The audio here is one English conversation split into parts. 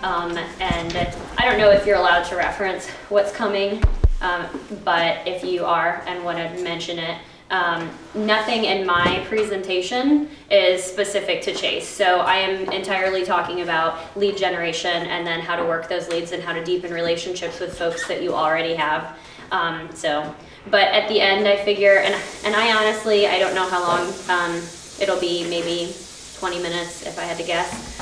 And I don't know if you're allowed to reference what's coming, but if you are and want to mention it, nothing in my presentation is specific to Chase. So I am entirely talking about lead generation and then how to work those leads and how to deepen relationships with folks that you already have. But at the end I figure, and I honestly, I don't know how long, it'll be maybe 20 minutes if I had to guess.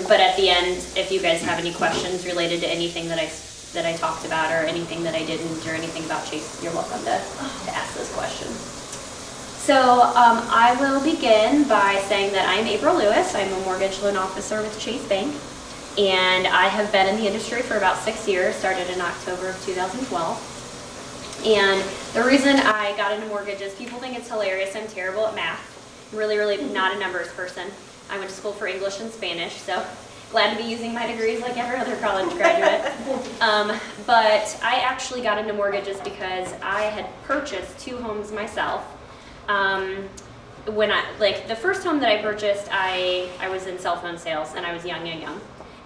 But at the end, if you guys have any questions related to anything that I talked about or anything that I didn't or anything about Chase, you're welcome to ask those questions. So I will begin by saying that I'm April Lewis. I'm a mortgage loan officer with Chase Bank, and I have been in the industry for about 6 years, started in October of 2012. And the reason I got into mortgages, people think it's hilarious, I'm terrible at math. I'm really not a numbers person. I went to school for English and Spanish, so glad to be using my degrees like every other college graduate. But I actually got into mortgages because I had purchased 2 homes myself. When the first home that I purchased, I was in cell phone sales and I was young.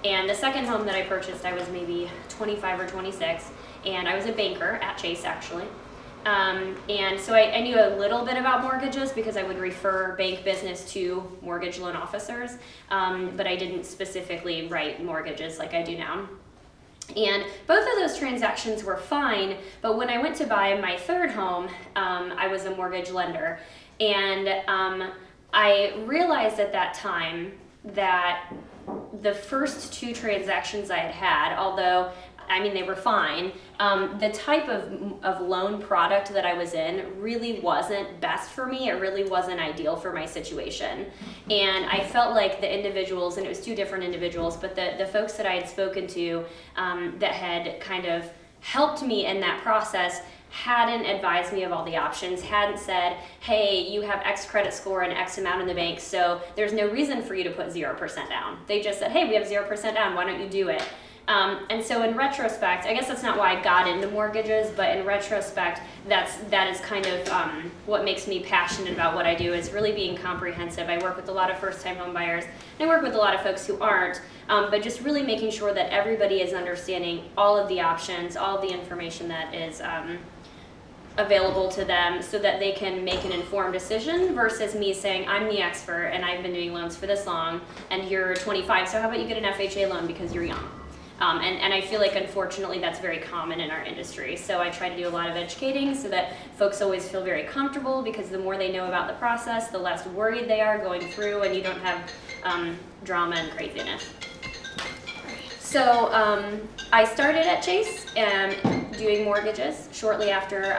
And the second home that I purchased, I was maybe 25 or 26, and I was a banker at Chase actually. And so I knew a little bit about mortgages because I would refer bank business to mortgage loan officers, but I didn't specifically write mortgages like I do now. And both of those transactions were fine, but when I went to buy my third home, I was a mortgage lender. And I realized at that time that the first 2 transactions I had, although they were fine, the type of loan product that I was in really wasn't best for me. It really wasn't ideal for my situation. And I felt like the individuals, and it was 2 different individuals, but the folks that I had spoken to that had kind of helped me in that process hadn't advised me of all the options, hadn't said, hey, you have X credit score and X amount in the bank, so there's no reason for you to put 0% down. They just said, hey, we have 0% down, why don't you do it? And so in retrospect, I guess that's not why I got into mortgages, but in retrospect, that is kind of what makes me passionate about what I do, is really being comprehensive. I work with a lot of first-time home buyers, and I work with a lot of folks who aren't, but just really making sure that everybody is understanding all of the options, all of the information that is available to them so that they can make an informed decision versus me saying, I'm the expert and I've been doing loans for this long and you're 25, so how about you get an FHA loan because you're young? And I feel like unfortunately that's very common in our industry. So I try to do a lot of educating so that folks always feel very comfortable, because the more they know about the process, the less worried they are going through, and you don't have drama and craziness. So I started at Chase doing mortgages shortly after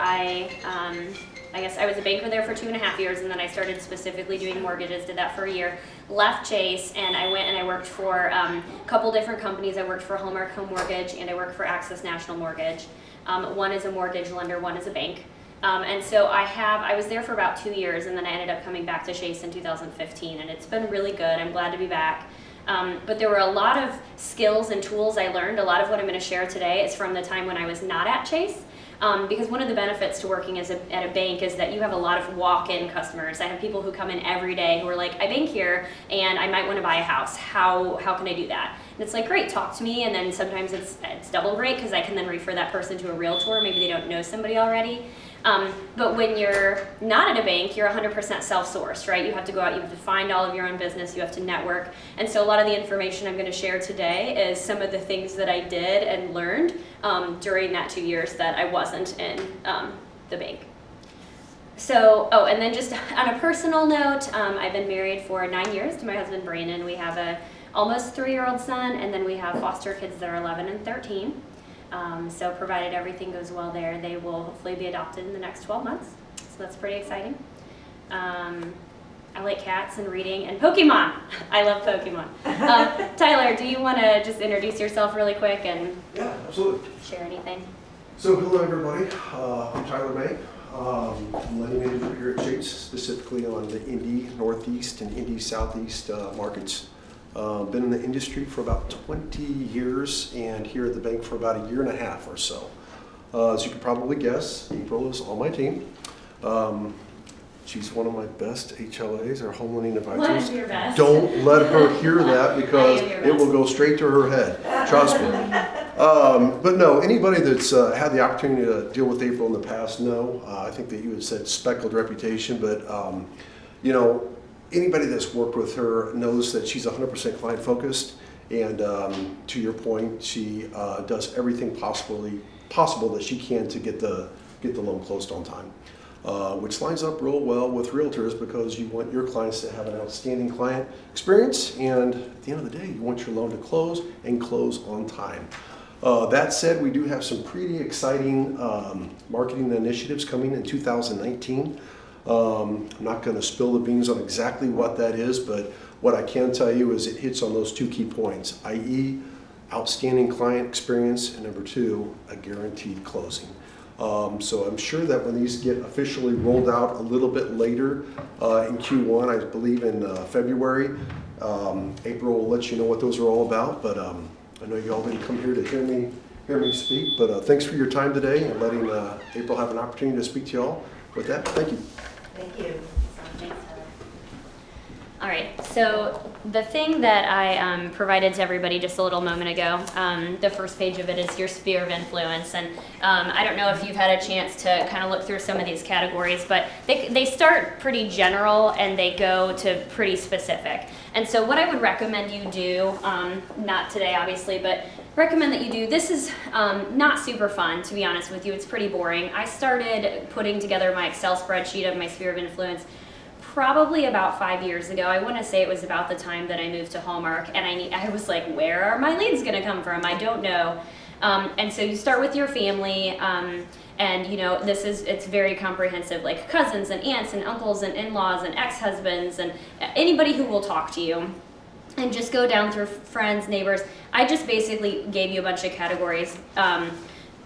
I guess I was a banker there for 2.5 years, and then I started specifically doing mortgages, did that for a year, left Chase, and I went and I worked for a couple different companies. I worked for Hallmark Home Mortgage, and I worked for Access National Mortgage. One is a mortgage lender, one is a bank. And so I was there for about 2 years, and then I ended up coming back to Chase in 2015, and it's been really good. I'm glad to be back. But there were a lot of skills and tools I learned. A lot of what I'm going to share today is from the time when I was not at Chase. Because one of the benefits to working at a bank is that you have a lot of walk-in customers. I have people who come in every day who are like, I bank here and I might want to buy a house. How can I do that? And it's like, great, talk to me. And then sometimes it's double great because I can then refer that person to a realtor. Maybe they don't know somebody already. But when you're not at a bank, you're 100% self-sourced, right? You have to go out, you have to find all of your own business, you have to network. And so a lot of the information I'm going to share today is some of the things that I did and learned during that 2 years that I wasn't in the bank. So, and then just on a personal note, I've been married for 9 years to my husband, Brandon. We have a almost 3-year-old son, and then we have foster kids that are 11 and 13. So provided everything goes well there, they will hopefully be adopted in the next 12 months. So that's pretty exciting. I like cats and reading and Pokemon. I love Pokemon. Tyler, do you want to just introduce yourself really quick and Yeah, absolutely. share anything? So hello everybody, I'm Tyler May. I'm lending manager here at Chase, specifically on the Indy Northeast and Indy Southeast markets. Been in the industry for about 20 years and here at the bank for about 1.5 years or so. As you can probably guess, April is on my team. She's one of my best HLAs or home lending One advisors. of your best. Don't let her hear that because I am your it will go straight to her head. Trust me. But no, anybody that's had the opportunity to deal with April in the past, no. I think that you had said speckled reputation, but you know, anybody that's worked with her knows that she's 100% client focused. And to your point, she does everything possible that she can to get the loan closed on time. Which lines up real well with realtors because you want your clients to have an outstanding client experience, and at the end of the day, you want your loan to close and close on time. That said, we do have some pretty exciting marketing initiatives coming in 2019. I'm not going to spill the beans on exactly what that is, but what I can tell you is it hits on those two key points, i.e. outstanding client experience, and number two, a guaranteed closing. So I'm sure that when these get officially rolled out a little bit later in Q1, I believe in February, April will let you know what those are all about. But I know you all didn't come here to hear me speak. But thanks for your time today and letting April have an opportunity to speak to you all. With that, thank you. Thank you. Thanks, Heather. All right, so the thing that I provided to everybody just a little moment ago, the first page of it is your sphere of influence. And I don't know if you've had a chance to kind of look through some of these categories, but they start pretty general and they go to pretty specific. And so what I would recommend you do, not today obviously, but recommend that you do, this is not super fun, to be honest with you, it's pretty boring. I started putting together my Excel spreadsheet of my sphere of influence probably about 5 years ago. I want to say it was about the time that I moved to Hallmark, and I was like, where are my leads going to come from? I don't know. And so you start with your family, and you know, it's very comprehensive, like cousins and aunts and uncles and in-laws and ex-husbands and anybody who will talk to you. And just go down through friends, neighbors. I just basically gave you a bunch of categories.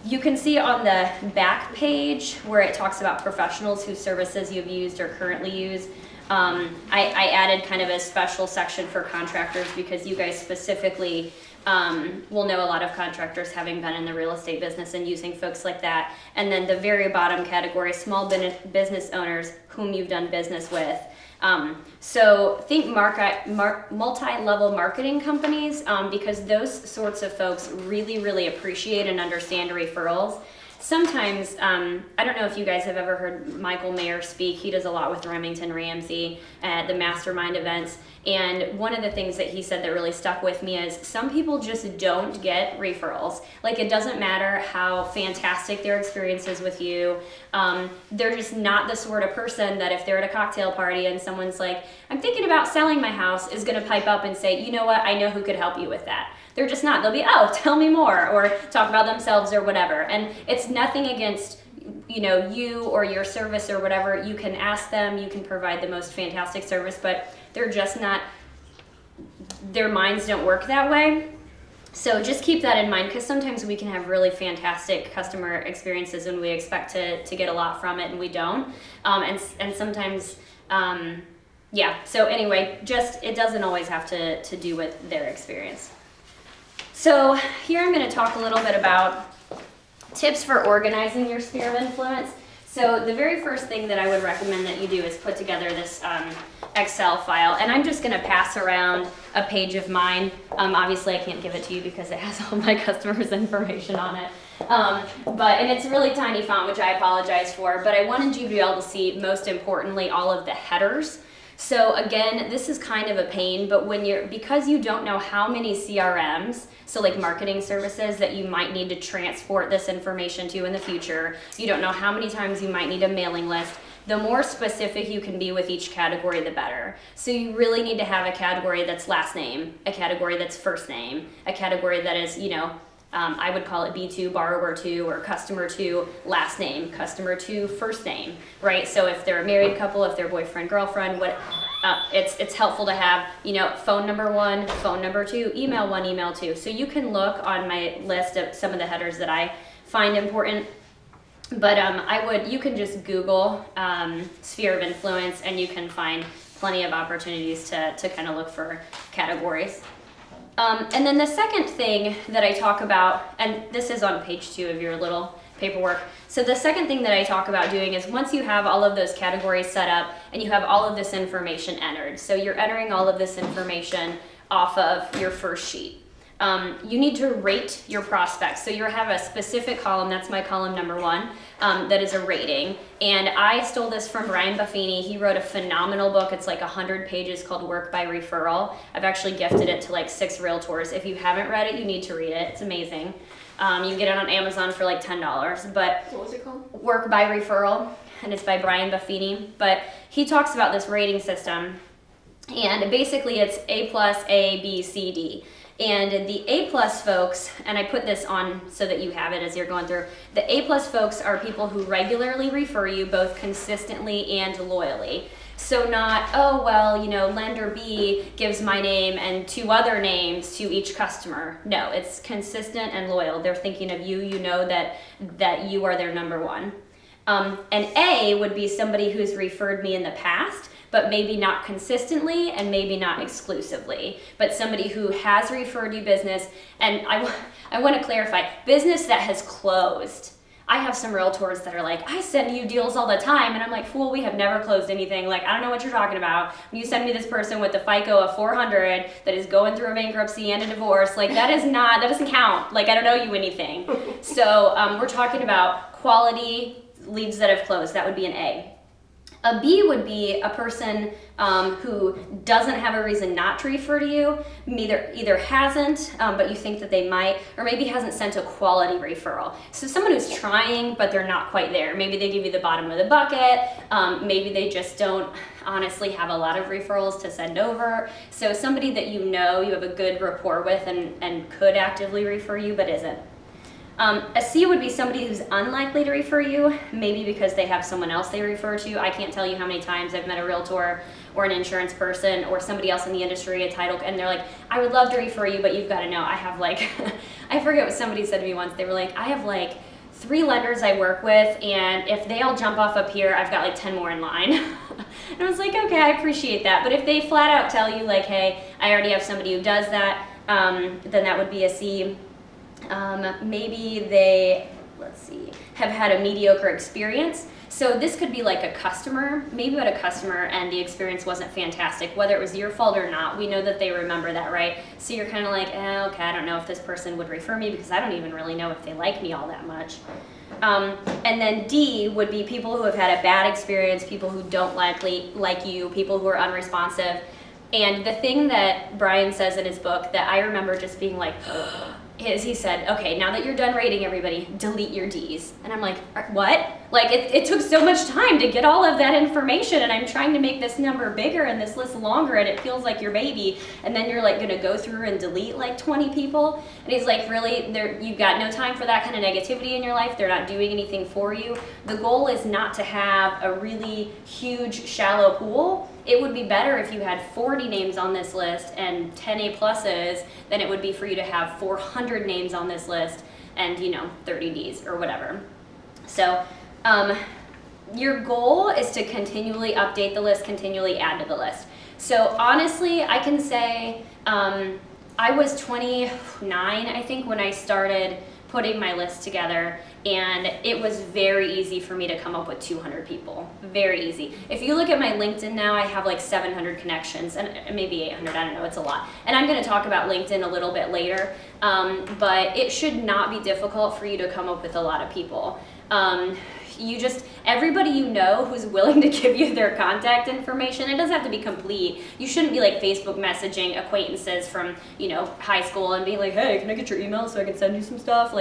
You can see on the back page where it talks about professionals whose services you've used or currently use. I added kind of a special section for contractors because you guys specifically will know a lot of contractors having been in the real estate business and using folks like that. And then the very bottom category, small business owners whom you've done business with. So think multi-level marketing companies because those sorts of folks really, really appreciate and understand referrals. Sometimes, I don't know if you guys have ever heard Michael Mayer speak. He does a lot with Remington Ramsey at the mastermind events. And one of the things that he said that really stuck with me is some people just don't get referrals. Like, it doesn't matter how fantastic their experience is with you. They're just not the sort of person that if they're at a cocktail party and someone's like, I'm thinking about selling my house, is going to pipe up and say, you know what, I know who could help you with that. They're just not. They'll be, oh, tell me more, or talk about themselves or whatever. And it's nothing against, you know, you or your service or whatever. You can ask them, you can provide the most fantastic service, but they're just not, their minds don't work that way. So just keep that in mind, because sometimes we can have really fantastic customer experiences and we expect to get a lot from it and we don't. And sometimes, yeah. So anyway, just, it doesn't always have to do with their experience. So here I'm going to talk a little bit about tips for organizing your sphere of influence. So the very first thing that I would recommend that you do is put together this Excel file. And I'm just going to pass around a page of mine. Obviously I can't give it to you because it has all my customers' information on it. And it's a really tiny font, which I apologize for, but I wanted you to be able to see, most importantly, all of the headers. So again, this is kind of a pain, but because you don't know how many CRMs, so like marketing services that you might need to transport this information to in the future, you don't know how many times you might need a mailing list, the more specific you can be with each category, the better. So you really need to have a category that's last name, a category that's first name, a category that is, you know, I would call it B2, borrower 2, or customer 2, last name, customer 2, first name, right? So if they're a married couple, if they're boyfriend, girlfriend, it's helpful to have, you know, phone number 1, phone number 2, email 1, email 2. So you can look on my list of some of the headers that I find important. But you can just Google sphere of influence and you can find plenty of opportunities to kind of look for categories. And then the second thing that I talk about, and this is on page 2 of your little paperwork. So the second thing that I talk about doing is once you have all of those categories set up and you have all of this information entered, so you're entering all of this information off of your first sheet. You need to rate your prospects. So you have a specific column, that's my column number 1, that is a rating. And I stole this from Brian Buffini. He wrote a phenomenal book. It's like 100 pages called Work by Referral. I've actually gifted it to like 6 realtors. If you haven't read it, you need to read it. It's amazing. You can get it on Amazon for like $10. But What was it called? Work by Referral, and it's by Brian Buffini. But he talks about this rating system, and basically it's A+, A, B, C, D. And the A+ folks, and I put this on so that you have it as you're going through, the A+ folks are people who regularly refer you both consistently and loyally. So not, oh, well, you know, lender B gives my name and 2 other names to each customer. No, it's consistent and loyal. They're thinking of you, you know that you are their number 1. And A would be somebody who's referred me in the past, but maybe not consistently and maybe not exclusively, but somebody who has referred you business. And I want to clarify, business that has closed. I have some realtors that are like, I send you deals all the time. And I'm like, fool, we have never closed anything. Like, I don't know what you're talking about. You send me this person with a FICO of 400 that is going through a bankruptcy and a divorce. Like, that doesn't count. Like, I don't owe you anything. So we're talking about quality leads that have closed. That would be an A. A B would be a person who doesn't have a reason not to refer to you, either hasn't, but you think that they might, or maybe hasn't sent a quality referral. So someone who's trying, but they're not quite there. Maybe they give you the bottom of the bucket. Maybe they just don't honestly have a lot of referrals to send over. So somebody that you know you have a good rapport with and could actively refer you, but isn't. A C would be somebody who's unlikely to refer you, maybe because they have someone else they refer to. I can't tell you how many times I've met a realtor or an insurance person or somebody else in the industry, a title, and they're like, I would love to refer you, but you've got to know, I have like, I forget what somebody said to me once. They were like, I have like 3 lenders I work with, and if they all jump off up here, I've got like 10 more in line. And I was like, okay, I appreciate that. But if they flat out tell you like, hey, I already have somebody who does that, then that would be a C. Maybe they, have had a mediocre experience. So this could be like a customer, maybe you had a customer and the experience wasn't fantastic, whether it was your fault or not. We know that they remember that, right? So you're kind of like, okay, I don't know if this person would refer me because I don't even really know if they like me all that much. And then D would be people who have had a bad experience, people who don't like you, people who are unresponsive. And the thing that Brian says in his book that I remember just being like, is he said, okay, now that you're done rating everybody, delete your Ds. And I'm like, what? Like, it took so much time to get all of that information, and I'm trying to make this number bigger and this list longer, and it feels like your baby, and then you're like gonna go through and delete like 20 people. And he's like, really, you've got no time for that kind of negativity in your life. They're not doing anything for you. The goal is not to have a really huge, shallow pool. It would be better if you had 40 names on this list and 10 A+s than it would be for you to have 400 names on this list and 30 Ds or whatever. So your goal is to continually update the list, continually add to the list. So honestly, I can say I was 29, I think, when I started putting my list together, and it was very easy for me to come up with 200 people. Very easy. If you look at my LinkedIn now, I have like 700 connections, and maybe 800, I don't know, it's a lot. And I'm gonna talk about LinkedIn a little bit later, but it should not be difficult for you to come up with a lot of people. Everybody you know who's willing to give you their contact information, it doesn't have to be complete. You shouldn't be like Facebook messaging acquaintances from, high school and being like, hey, can I get your email so I can send you some stuff?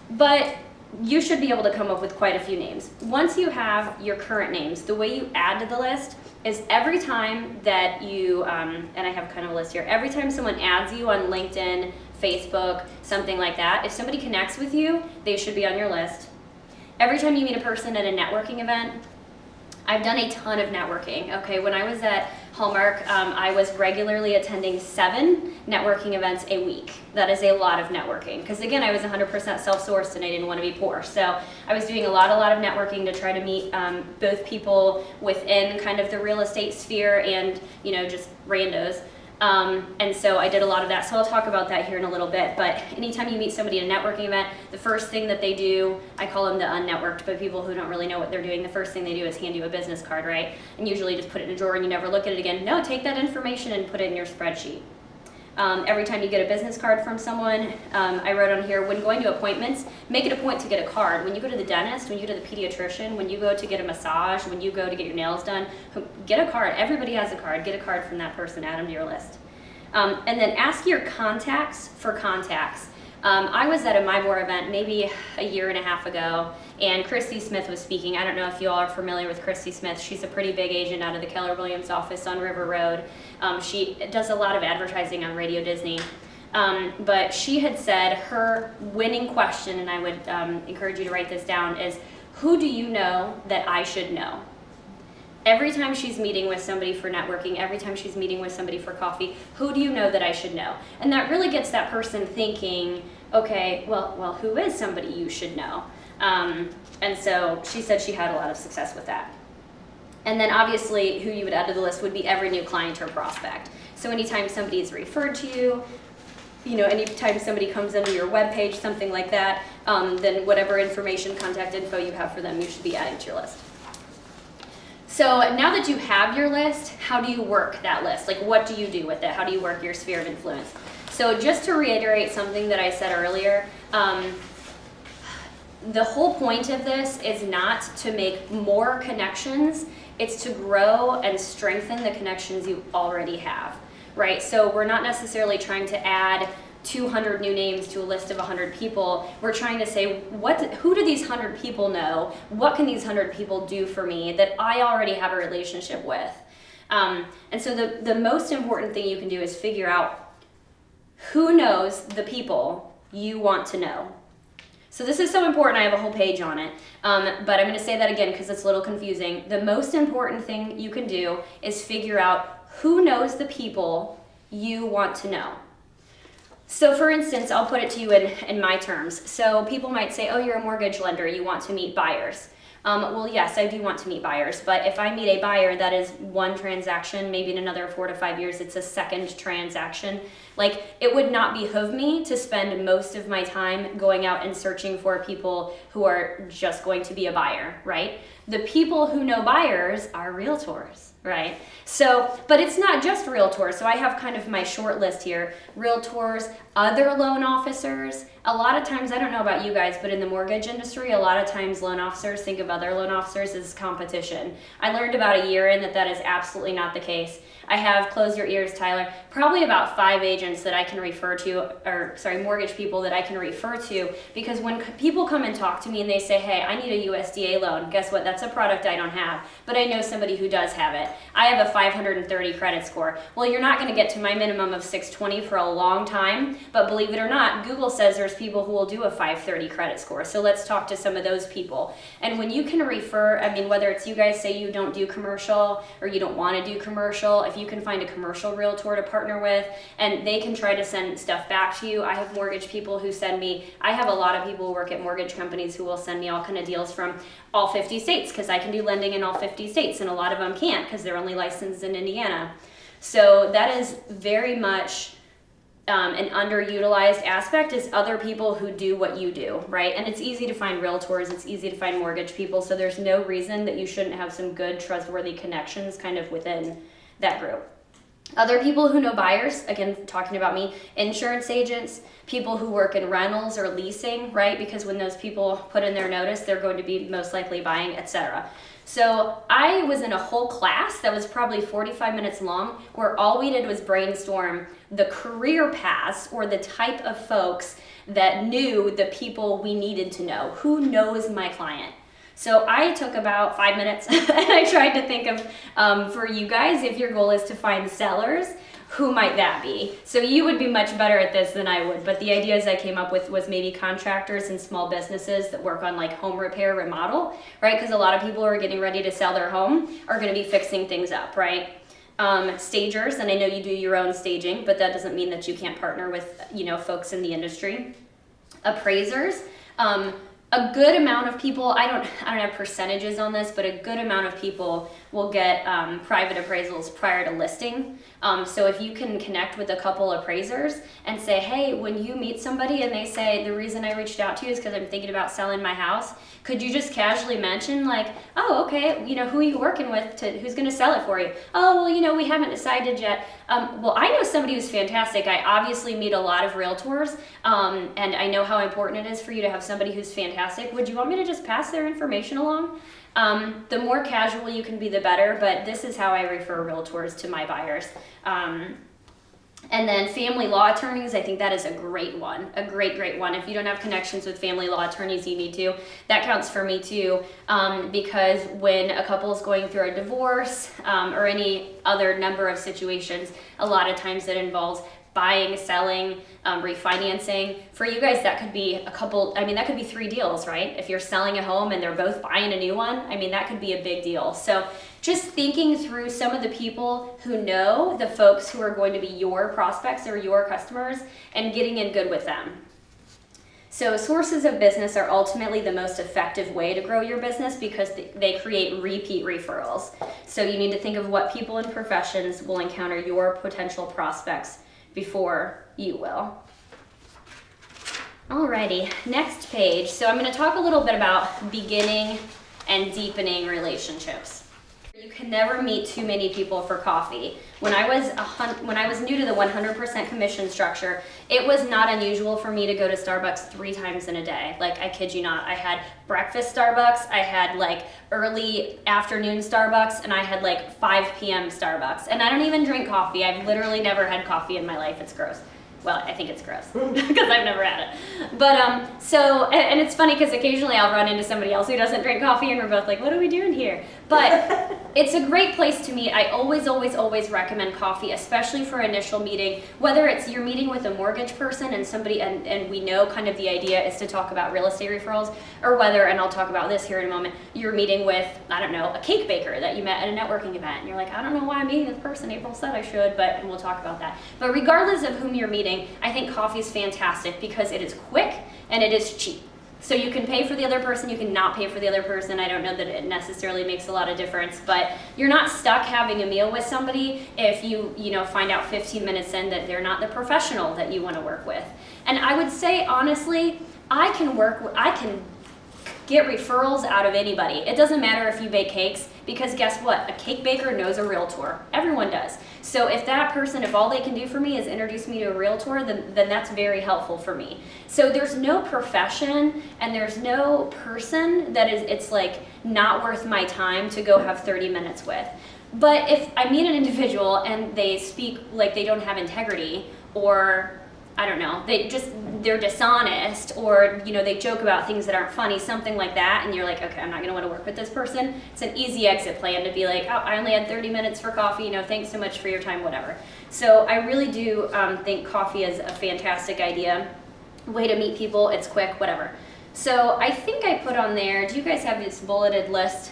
But you should be able to come up with quite a few names. Once you have your current names, the way you add to the list is every time that you, and I have kind of a list here, every time someone adds you on LinkedIn, Facebook, something like that, if somebody connects with you, they should be on your list. Every time you meet a person at a networking event, I've done a ton of networking. Okay, when I was at Hallmark, I was regularly attending 7 networking events a week. That is a lot of networking, because again, I was 100% self-sourced and I didn't want to be poor. So I was doing a lot of networking to try to meet both people within kind of the real estate sphere and just randos. And so I did a lot of that. So I'll talk about that here in a little bit. But anytime you meet somebody at a networking event, the first thing that they do, I call them the unnetworked, but people who don't really know what they're doing, the first thing they do is hand you a business card, right? And usually just put it in a drawer and you never look at it again. No, take that information and put it in your spreadsheet. Every time you get a business card from someone, I wrote on here, when going to appointments, make it a point to get a card. When you go to the dentist, when you go to the pediatrician, when you go to get a massage, when you go to get your nails done, get a card. Everybody has a card. Get a card from that person, add them to your list. And then ask your contacts for contacts. I was at a MyBor event maybe a year and a half ago, and Christy Smith was speaking. I don't know if you all are familiar with Christy Smith. She's a pretty big agent out of the Keller Williams office on River Road. She does a lot of advertising on Radio Disney. But she had said her winning question, and I would encourage you to write this down, is, who do you know that I should know? Every time she's meeting with somebody for networking, every time she's meeting with somebody for coffee, who do you know that I should know? And that really gets that person thinking, okay, well, who is somebody you should know? And so she said she had a lot of success with that. And then obviously who you would add to the list would be every new client or prospect. So anytime somebody is referred to you, anytime somebody comes into your webpage, something like that, then whatever information, contact info you have for them, you should be adding to your list. So now that you have your list, how do you work that list? Like, what do you do with it? How do you work your sphere of influence? So just to reiterate something that I said earlier, the whole point of this is not to make more connections, it's to grow and strengthen the connections you already have, right? So we're not necessarily trying to add 200 new names to a list of 100 people. We're trying to say, who do these 100 people know? What can these 100 people do for me that I already have a relationship with? And so the most important thing you can do is figure out who knows the people you want to know. So this is so important, I have a whole page on it, but I'm gonna say that again because it's a little confusing. The most important thing you can do is figure out who knows the people you want to know. So for instance, I'll put it to you in my terms. So people might say, oh, you're a mortgage lender, you want to meet buyers. Well, yes, I do want to meet buyers, but if I meet a buyer that is one transaction, maybe in another 4 to 5 years, it's a second transaction. Like, it would not behoove me to spend most of my time going out and searching for people who are just going to be a buyer, right? The people who know buyers are realtors, right? So, but it's not just realtors. So I have kind of my short list here. Realtors, other loan officers. A lot of times, I don't know about you guys, but in the mortgage industry, a lot of times loan officers think of other loan officers as competition. I learned about a year in that is absolutely not the case. I have, close your ears, Tyler, probably about 5 agents that I can refer to, mortgage people that I can refer to, because when people come and talk to me and they say, hey, I need a USDA loan, guess what? That's a product I don't have, but I know somebody who does have it. I have a 530 credit score. Well, you're not going to get to my minimum of 620 for a long time, but believe it or not, Google says there's people who will do a 530 credit score. So let's talk to some of those people. And when you can refer, whether it's you guys say you don't do commercial or you don't want to do commercial, if you can find a commercial realtor to partner with and they can try to send stuff back to you. I have mortgage people who send me, I have a lot of people who work at mortgage companies who will send me all kind of deals from all 50 states because I can do lending in all 50 states and a lot of them can't because they're only licensed in Indiana. So that is very much an underutilized aspect is other people who do what you do, right? And it's easy to find realtors, it's easy to find mortgage people, so there's no reason that you shouldn't have some good, trustworthy connections kind of within that group. Other people who know buyers, again, talking about me, insurance agents, people who work in rentals or leasing, right? Because when those people put in their notice, they're going to be most likely buying, etc. So I was in a whole class that was probably 45 minutes long where all we did was brainstorm the career paths or the type of folks that knew the people we needed to know. Who knows my client? So I took about 5 minutes and I tried to think of, for you guys, if your goal is to find sellers, who might that be? So you would be much better at this than I would, but the ideas I came up with was maybe contractors and small businesses that work on like home repair, remodel, right? Because a lot of people who are getting ready to sell their home are gonna be fixing things up, right? Stagers, and I know you do your own staging, but that doesn't mean that you can't partner with, folks in the industry. Appraisers. a good amount of people, I don't have percentages on this, but a good amount of people will get private appraisals prior to listing. So if you can connect with a couple appraisers and say, hey, when you meet somebody and they say, the reason I reached out to you is because I'm thinking about selling my house, could you just casually mention like, oh, okay, who are you working with who's gonna sell it for you? Oh, well, we haven't decided yet. Well, I know somebody who's fantastic. I obviously meet a lot of realtors, and I know how important it is for you to have somebody who's fantastic. Would you want me to just pass their information along? The more casual you can be, the better, but this is how I refer realtors to my buyers. And then family law attorneys, I think that is a great one, a great one. If you don't have connections with family law attorneys, you need to. That counts for me too, because when a couple is going through a divorce or any other number of situations, a lot of times it involves buying, selling, refinancing. For you guys, that could be that could be 3 deals, right? If you're selling a home and they're both buying a new one, that could be a big deal. So just thinking through some of the people who know the folks who are going to be your prospects or your customers and getting in good with them. So sources of business are ultimately the most effective way to grow your business because they create repeat referrals. So you need to think of what people and professions will encounter your potential prospects before you will. Alrighty, next page. So I'm going to talk a little bit about beginning and deepening relationships. You can never meet too many people for coffee. When I was new to the 100% commission structure, it was not unusual for me to go to Starbucks 3 times in a day. Like, I kid you not. I had breakfast Starbucks, I had like early afternoon Starbucks, and I had like 5 p.m. Starbucks. And I don't even drink coffee. I've literally never had coffee in my life. It's gross. Well, I think it's gross because I've never had it. But and it's funny because occasionally I'll run into somebody else who doesn't drink coffee and we're both like, what are we doing here? But it's a great place to meet. I always recommend coffee, especially for initial meeting, whether it's you're meeting with a mortgage person and somebody, and we know kind of the idea is to talk about real estate referrals, or whether, and I'll talk about this here in a moment, you're meeting with, I don't know, a cake baker that you met at a networking event. And you're like, I don't know why I'm meeting this person. April said I should, and we'll talk about that. But regardless of whom you're meeting, I think coffee is fantastic because it is quick and it is cheap. So you can pay for the other person, you can not pay for the other person. I don't know that it necessarily makes a lot of difference, but you're not stuck having a meal with somebody if you find out 15 minutes in that they're not the professional that you want to work with. And I would say, honestly, I can get referrals out of anybody. It doesn't matter if you bake cakes, because guess what? A cake baker knows a realtor. Everyone does. So if all they can do for me is introduce me to a realtor, then that's very helpful for me. So there's no profession and there's no person that it's like not worth my time to go have 30 minutes with. But if I meet an individual and they speak like they don't have integrity, or I don't know, they're dishonest, or they joke about things that aren't funny, something like that, and you're like, okay, I'm not gonna want to work with this person. It's an easy exit plan to be like, oh, I only had 30 minutes for coffee, thanks so much for your time, whatever. So I really do think coffee is a fantastic idea, way to meet people. It's quick, whatever. So I think I put on there, do you guys have this bulleted list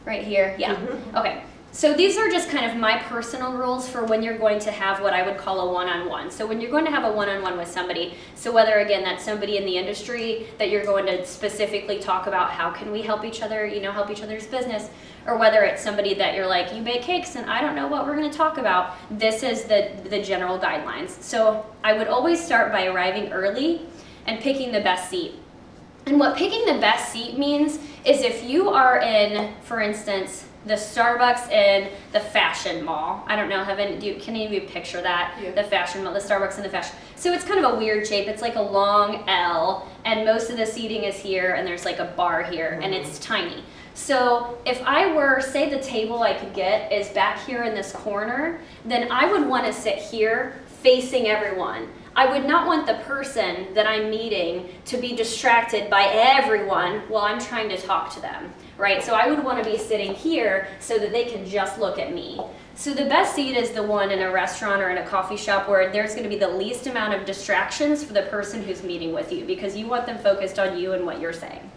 right here? Yeah, okay. So these are just kind of my personal rules for when you're going to have what I would call a one-on-one. So when you're going to have a one-on-one with somebody, so whether, again, that's somebody in the industry that you're going to specifically talk about how can we help each other, help each other's business, or whether it's somebody that you're like, you bake cakes and I don't know what we're going to talk about, this is the general guidelines. So I would always start by arriving early and picking the best seat. And what picking the best seat means is if you are in, for instance, the Starbucks in the Fashion Mall. I don't know, can any of you picture that? Yeah. The Fashion Mall, the Starbucks in the Fashion. So it's kind of a weird shape. It's like a long L, and most of the seating is here, and there's like a bar here, and it's tiny. So if I were, say the table I could get is back here in this corner, then I would want to sit here facing everyone. I would not want the person that I'm meeting to be distracted by everyone while I'm trying to talk to them, right? So I would want to be sitting here so that they can just look at me. So the best seat is the one in a restaurant or in a coffee shop where there's going to be the least amount of distractions for the person who's meeting with you, because you want them focused on you and what you're saying.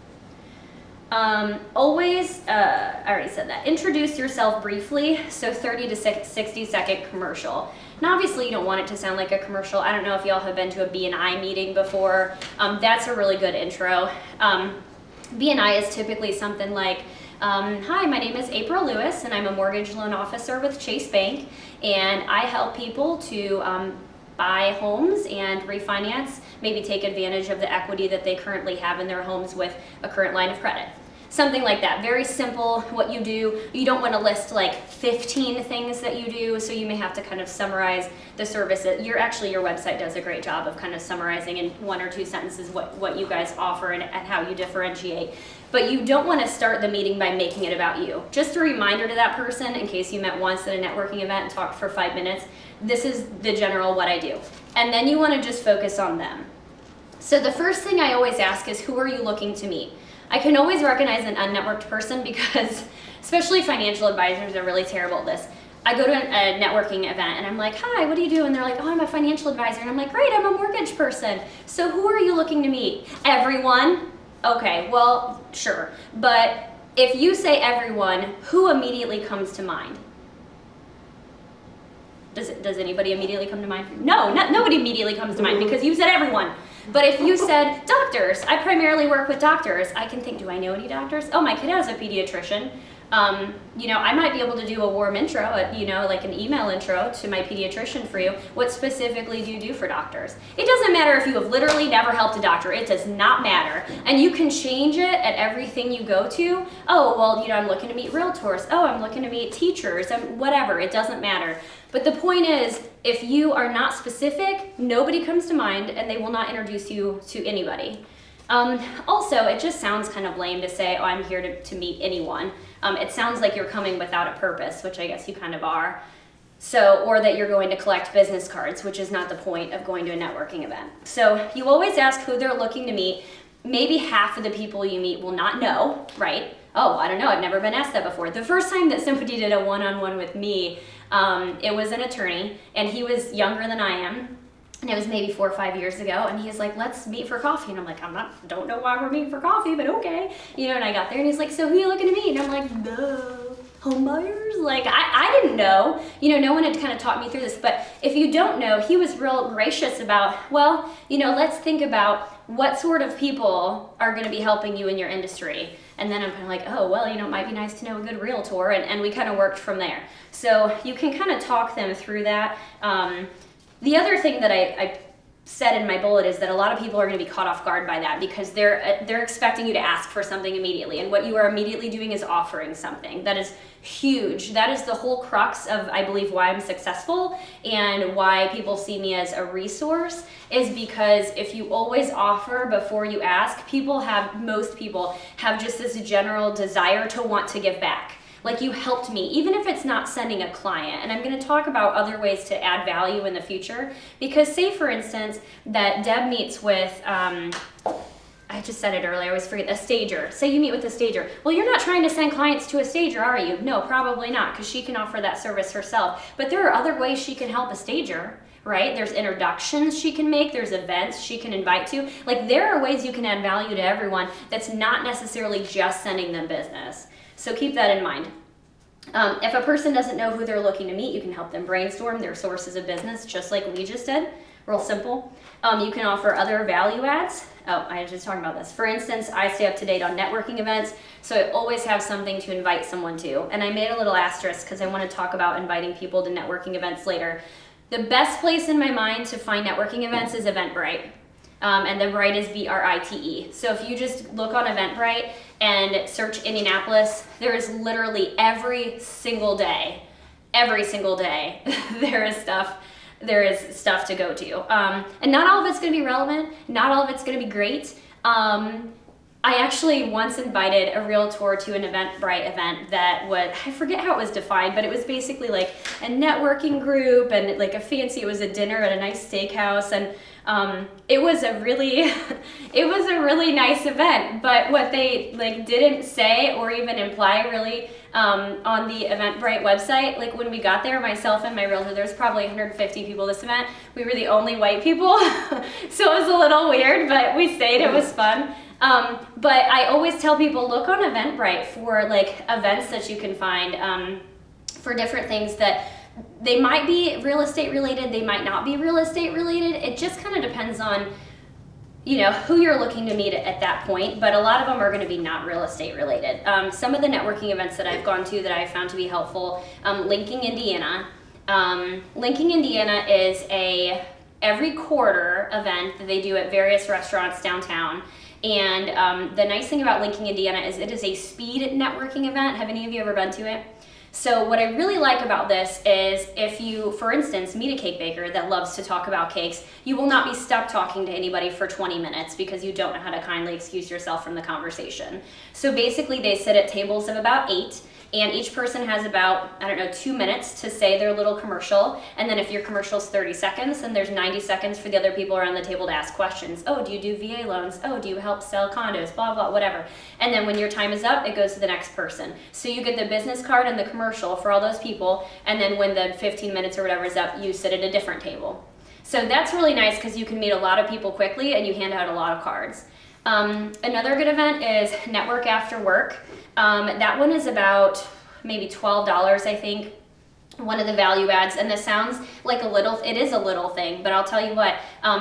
I already said that. Introduce yourself briefly, so 30 to 60 second commercial. And obviously you don't want it to sound like a commercial. I don't know if y'all have been to a BNI meeting before. That's a really good intro. BNI is typically something like, hi, my name is April Lewis, and I'm a mortgage loan officer with Chase Bank, and I help people to buy homes and refinance, maybe take advantage of the equity that they currently have in their homes with a current line of credit. Something like that. Very simple what you do. You don't want to list like 15 things that you do, so you may have to kind of summarize the services. Your website does a great job of kind of summarizing in 1 or 2 sentences what you guys offer and how you differentiate. But you don't want to start the meeting by making it about you. Just a reminder to that person, in case you met once at a networking event and talked for 5 minutes, this is the general what I do. And then you want to just focus on them. So the first thing I always ask is, who are you looking to meet? I can always recognize an unnetworked person because, especially financial advisors are really terrible at this. I go to a networking event and I'm like, hi, what do you do? And they're like, oh, I'm a financial advisor. And I'm like, great, I'm a mortgage person. So who are you looking to meet? Everyone? Okay, well, sure. But if you say everyone, who immediately comes to mind? Does anybody immediately come to mind? No, nobody immediately comes to mind because you said everyone. But if you said doctors, I primarily work with doctors, I can think, do I know any doctors? Oh, my kid has a pediatrician. I might be able to do a warm intro, like an email intro to my pediatrician for you. What specifically do you do for doctors? It doesn't matter if you have literally never helped a doctor. It does not matter. And you can change it at everything you go to. Oh, well, I'm looking to meet realtors. Oh, I'm looking to meet teachers and whatever. It doesn't matter. But the point is, if you are not specific, nobody comes to mind and they will not introduce you to anybody. Also, it just sounds kind of lame to say, oh, I'm here to meet anyone. It sounds like you're coming without a purpose, which I guess you kind of are. Or that you're going to collect business cards, which is not the point of going to a networking event. So you always ask who they're looking to meet. Maybe half of the people you meet will not know, right? Oh, I don't know, I've never been asked that before. The first time that somebody did a one-on-one with me, it was an attorney, and he was younger than I am. And it was maybe 4 or 5 years ago, and he's like, let's meet for coffee. And I'm like, don't know why we're meeting for coffee, but okay. And I got there, and he's like, so who are you looking to meet? And I'm like, home buyers? Like, I didn't know. No one had kind of taught me through this. But if you don't know, he was real gracious about, well, let's think about what sort of people are going to be helping you in your industry. And then I'm kind of like, oh, well, it might be nice to know a good realtor. And we kind of worked from there. So you can kind of talk them through that. The other thing that I said in my bullet is that a lot of people are going to be caught off guard by that because they're expecting you to ask for something immediately, and what you are immediately doing is offering something. That is huge. That is the whole crux of, I believe, why I'm successful and why people see me as a resource, is because if you always offer before you ask, most people have just this general desire to want to give back. Like, you helped me, even if it's not sending a client. And I'm going to talk about other ways to add value in the future. Because say, for instance, that Deb meets with, I just said it earlier, I always forget, a stager. Say you meet with a stager. Well, you're not trying to send clients to a stager, are you? No, probably not, because she can offer that service herself. But there are other ways she can help a stager, right? There's introductions she can make, there's events she can invite to. Like, there are ways you can add value to everyone that's not necessarily just sending them business. So keep that in mind. If a person doesn't know who they're looking to meet, you can help them brainstorm their sources of business, just like we just did. Real simple. You can offer other value adds. Oh, I was just talking about this. For instance, I stay up to date on networking events, so I always have something to invite someone to. And I made a little asterisk because I want to talk about inviting people to networking events later. The best place in my mind to find networking events is Eventbrite. And the Brite is Brite. So if you just look on Eventbrite and search Indianapolis, there is literally every single day, there is stuff to go to. And not all of it's going to be relevant. Not all of it's going to be great. I actually once invited a realtor to an Eventbrite event that I forget how it was defined, but it was basically like a networking group and like it was a dinner at a nice steakhouse, and it was a really nice event. But what they didn't say or even imply really on the Eventbrite website, like when we got there, myself and my realtor, there's probably 150 people this event. We were the only white people, so it was a little weird, but we stayed. It was fun. But I always tell people, look on Eventbrite for events that you can find for different things that they might be real estate related, they might not be real estate related. It just kind of depends on, you know, who you're looking to meet at that point, but a lot of them are going to be not real estate related. Some of the networking events that I've gone to that I found to be helpful, Linking Indiana. Linking Indiana is a every quarter event that they do at various restaurants downtown. And the nice thing about Linking Indiana is it is a speed networking event. Have any of you ever been to it? So what I really like about this is if you, for instance, meet a cake baker that loves to talk about cakes, you will not be stuck talking to anybody for 20 minutes because you don't know how to kindly excuse yourself from the conversation. So basically they sit at tables of about 8, and each person has about, 2 minutes to say their little commercial. And then if your commercial is 30 seconds, then there's 90 seconds for the other people around the table to ask questions. Oh, do you do VA loans? Oh, do you help sell condos? Blah, blah, whatever. And then when your time is up, it goes to the next person. So you get the business card and the commercial for all those people. And then when the 15 minutes or whatever is up, you sit at a different table. So that's really nice because you can meet a lot of people quickly and you hand out a lot of cards. Another good event is Network After Work. That one is about maybe $12, I think, one of the value adds. And this sounds like it is a little thing, but I'll tell you what,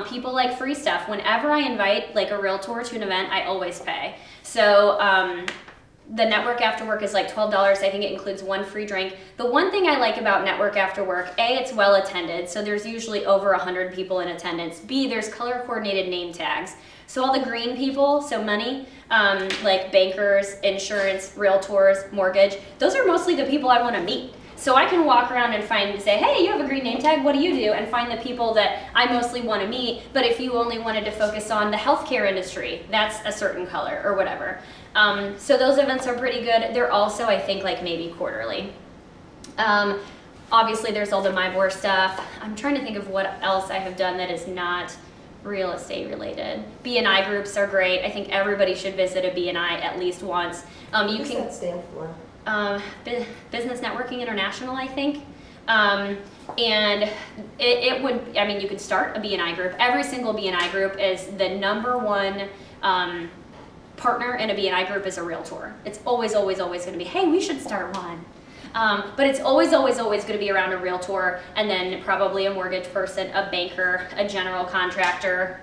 people like free stuff. Whenever I invite like a realtor to an event, I always pay. So the Network After Work is like $12. I think it includes one free drink. The one thing I like about Network After Work, A, it's well attended, so there's usually over 100 people in attendance. B, there's color coordinated name tags. So all the green people, so money, like bankers, insurance, realtors, mortgage, those are mostly the people I want to meet. So I can walk around and say, hey, you have a green name tag, what do you do? And find the people that I mostly want to meet. But if you only wanted to focus on the healthcare industry, that's a certain color or whatever. So those events are pretty good. They're also, I think, like maybe quarterly. Obviously, there's all the MyBor stuff. I'm trying to think of what else I have done that is not real estate related. BNI groups are great. I think everybody should visit a BNI at least once. What does that stand for? Business Networking International, I think. And it would, you could start a BNI group. Every single BNI group is the number one partner in a BNI group is a realtor. It's always, always, always going to be, hey, we should start one. But it's always, always, always going to be around a realtor, and then probably a mortgage person, a banker, a general contractor,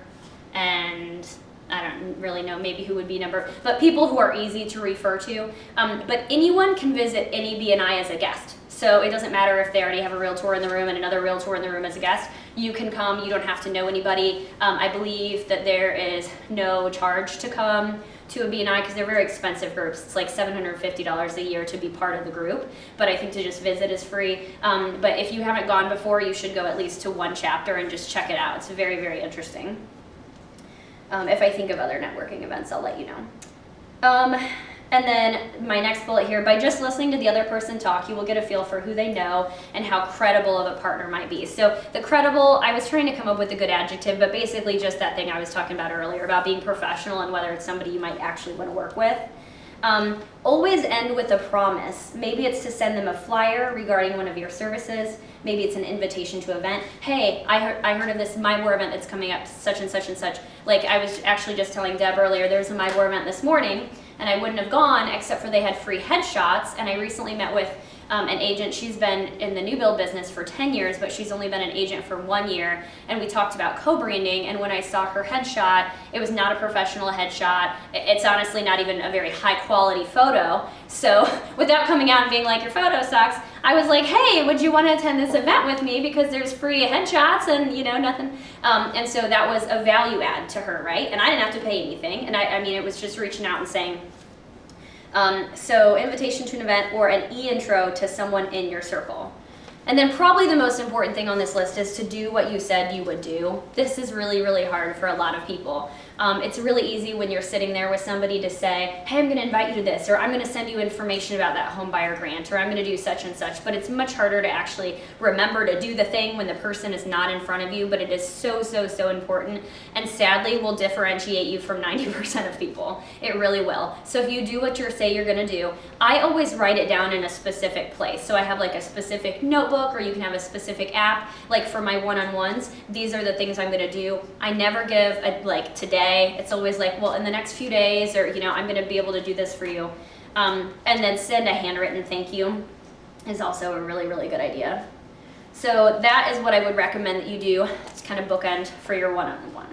and I don't really know maybe who would be but people who are easy to refer to. But anyone can visit any BNI as a guest. So it doesn't matter if they already have a realtor in the room and another realtor in the room as a guest. You can come, you don't have to know anybody. I believe that there is no charge to come to a BNI because they're very expensive groups. It's like $750 a year to be part of the group, but I think to just visit is free. But if you haven't gone before, you should go at least to one chapter and just check it out. It's very, very interesting. If I think of other networking events, I'll let you know. And then my next bullet here, by just listening to the other person talk, you will get a feel for who they know and how credible of a partner might be. So the credible, I was trying to come up with a good adjective, but basically just that thing I was talking about earlier about being professional and whether it's somebody you might actually want to work with. Always end with a promise. Maybe it's to send them a flyer regarding one of your services. Maybe it's an invitation to an event. Hey, I heard of this MyBor event that's coming up, such and such and such. Like I was actually just telling Deb earlier, there's a MyBor event this morning, and I wouldn't have gone except for they had free headshots. And I recently met with an agent. She's been in the new build business for 10 years, but she's only been an agent for 1 year. And we talked about co-branding. And when I saw her headshot, it was not a professional headshot. It's honestly not even a very high quality photo. So without coming out and being like, your photo sucks, I was like, hey, would you want to attend this event with me? Because there's free headshots and nothing. And so that was a value add to her, right? And I didn't have to pay anything. And I mean, it was just reaching out and saying, so invitation to an event or an e-intro to someone in your circle. And then probably the most important thing on this list is to do what you said you would do. This is really, really hard for a lot of people. It's really easy when you're sitting there with somebody to say, hey, I'm going to invite you to this, or I'm going to send you information about that home buyer grant, or I'm going to do such and such. But it's much harder to actually remember to do the thing when the person is not in front of you, but it is so, so, so important, and sadly will differentiate you from 90% of people. It really will. So if you do what you say you're going to do, I always write it down in a specific place. So I have like a specific notebook, or you can have a specific app. Like for my one-on-ones, these are the things I'm going to do. I never give like today. It's always like, well, in the next few days, or I'm going to be able to do this for you. And then send a handwritten thank you is also a really, really good idea. So that is what I would recommend that you do. It's kind of bookend for your one-on-one.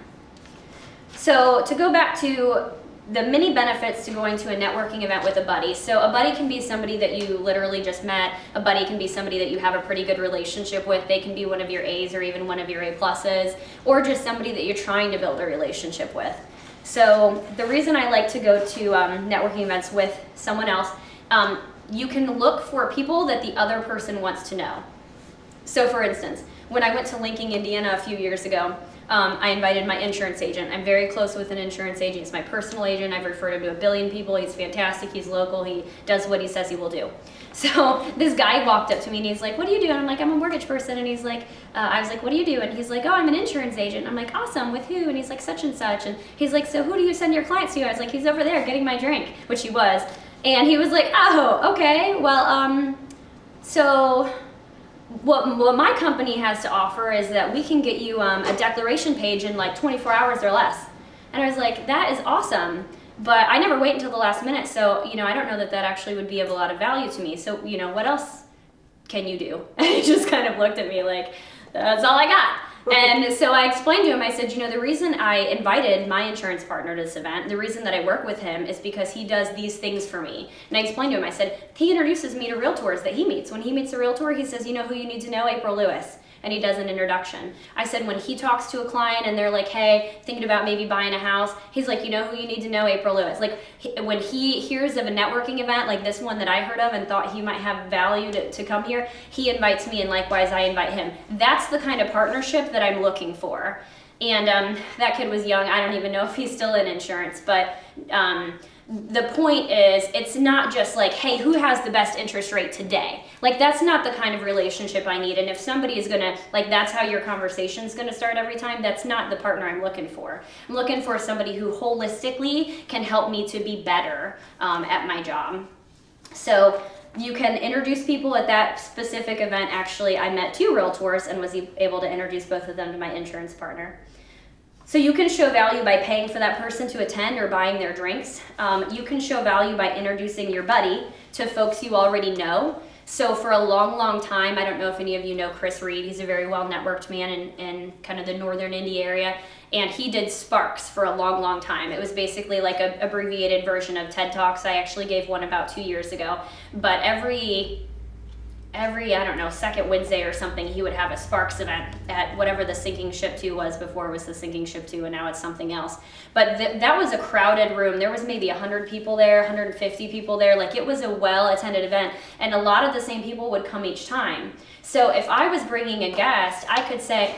So to go back to the many benefits to going to a networking event with a buddy. So a buddy can be somebody that you literally just met. A buddy can be somebody that you have a pretty good relationship with. They can be one of your A's or even one of your A+, or just somebody that you're trying to build a relationship with. So the reason I like to go to networking events with someone else, you can look for people that the other person wants to know. So for instance, when I went to Lincoln, Indiana a few years ago, I invited my insurance agent. I'm very close with an insurance agent. He's my personal agent. I've referred him to 1 billion people. He's fantastic. He's local. He does what he says he will do. So this guy walked up to me and he's like, what do you do? And I'm like, I'm a mortgage person. And he's like, I was like, what do you do? And he's like, oh, I'm an insurance agent. I'm like, awesome, with who? And he's like, such and such. And he's like, so who do you send your clients to? I was like, he's over there getting my drink, which he was. And he was like, oh, okay, well, so what my company has to offer is that we can get you a declaration page in like 24 hours or less. And I was like, that is awesome. But I never wait until the last minute, so, you know, I don't know that that actually would be of a lot of value to me. So, you know, what else can you do? And he just kind of looked at me like, that's all I got. And so I explained to him, I said, you know, the reason I invited my insurance partner to this event, the reason that I work with him is because he does these things for me. And I explained to him, I said, he introduces me to realtors that he meets. When he meets a realtor, he says, you know who you need to know? April Lewis. And he does an introduction. I said, when he talks to a client and they're like, hey, thinking about maybe buying a house, he's like, you know who you need to know? April Lewis. Like, when he hears of a networking event like this one that I heard of and thought he might have value to come here, he invites me, and likewise I invite him. That's the kind of partnership that I'm looking for. And that kid was young. I don't even know if he's still in insurance, but the point is, it's not just like, hey, who has the best interest rate today? Like, that's not the kind of relationship I need. And if somebody is gonna, like, that's how your conversation's gonna start every time, that's not the partner I'm looking for. I'm looking for somebody who holistically can help me to be better at my job. So you can introduce people at that specific event. Actually, I met 2 realtors and was able to introduce both of them to my insurance partner. So you can show value by paying for that person to attend or buying their drinks. You can show value by introducing your buddy to folks you already know. So for a long, long time, I don't know if any of you know Chris Reed. He's a very well-networked man in kind of the northern Indy area. And he did Sparks for a long, long time. It was basically like an abbreviated version of TED Talks. I actually gave one about 2 years ago. But every I don't know, second Wednesday or something, he would have a Sparks event at whatever the Sinking Ship 2 was before. It was the Sinking Ship 2, and now it's something else. But that was a crowded room. There was maybe 100 people there, 150 people there. Like, it was a well-attended event, and a lot of the same people would come each time. So if I was bringing a guest, I could say,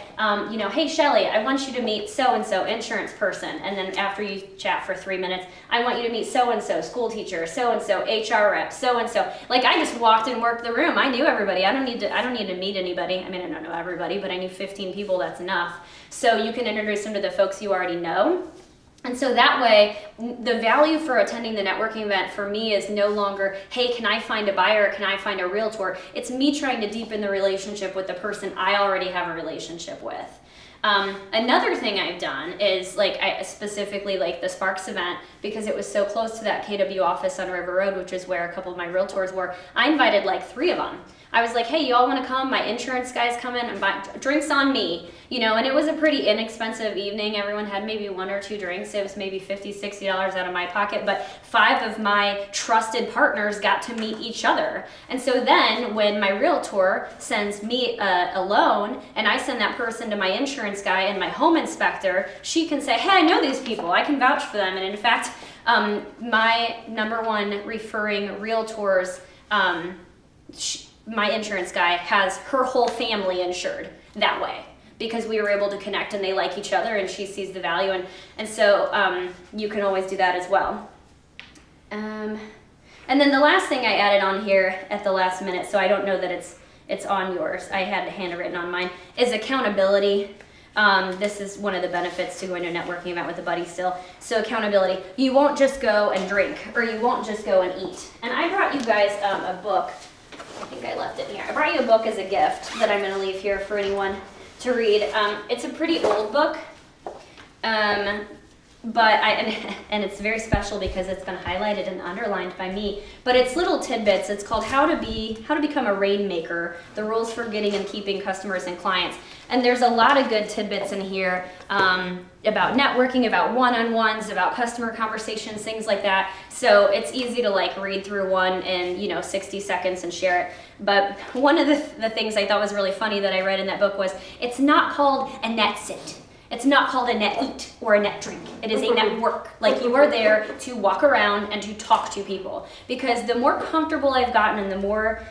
you know, hey, Shelly, I want you to meet so-and-so insurance person. And then after you chat for 3 minutes, I want you to meet so-and-so school teacher, so-and-so HR rep, so-and-so. Like, I just walked and worked the room. I knew everybody. I don't need to meet anybody. I mean, I don't know everybody, but I knew 15 people. That's enough. So you can introduce them to the folks you already know. And so that way, the value for attending the networking event for me is no longer, hey, can I find a buyer? Can I find a realtor? It's me trying to deepen the relationship with the person I already have a relationship with. Another thing I've done is, like, I specifically like the Sparks event, because it was so close to that KW office on River Road, which is where a couple of my realtors were. I invited like 3 of them. I was like, hey, you all want to come? My insurance guys come in and buy drinks on me, you know, and it was a pretty inexpensive evening. Everyone had maybe 1 or 2 drinks. It was maybe $50, $60 out of my pocket, but 5 of my trusted partners got to meet each other. And so then when my realtor sends me a loan and I send that person to my insurance guy and my home inspector, she can say, hey, I know these people. I can vouch for them. And in fact, my #1 referring realtors, my insurance guy has her whole family insured that way, because we were able to connect and they like each other and she sees the value. And so you can always do that as well. And then the last thing I added on here at the last minute, so I don't know that it's on yours, I had it handwritten on mine, is accountability. This is one of the benefits to going to a networking event with a buddy still. So accountability. You won't just go and drink, or you won't just go and eat. And I brought you guys a book. I think I left it here. I brought you a book as a gift that I'm going to leave here for anyone to read. It's a pretty old book. but and it's very special because it's been highlighted and underlined by me. But it's little tidbits. It's called how to become a rainmaker: the rules for getting and keeping customers and clients. And there's a lot of good tidbits in here about networking, about one-on-ones, about customer conversations, things like that. So it's easy to like read through one in 60 seconds and share it. But one of the things I thought was really funny that I read in that book was, it's not called a net sit. It's not called a net eat or a net drink. It is a network. Like, you are there to walk around and to talk to people. Because the more comfortable I've gotten and the more,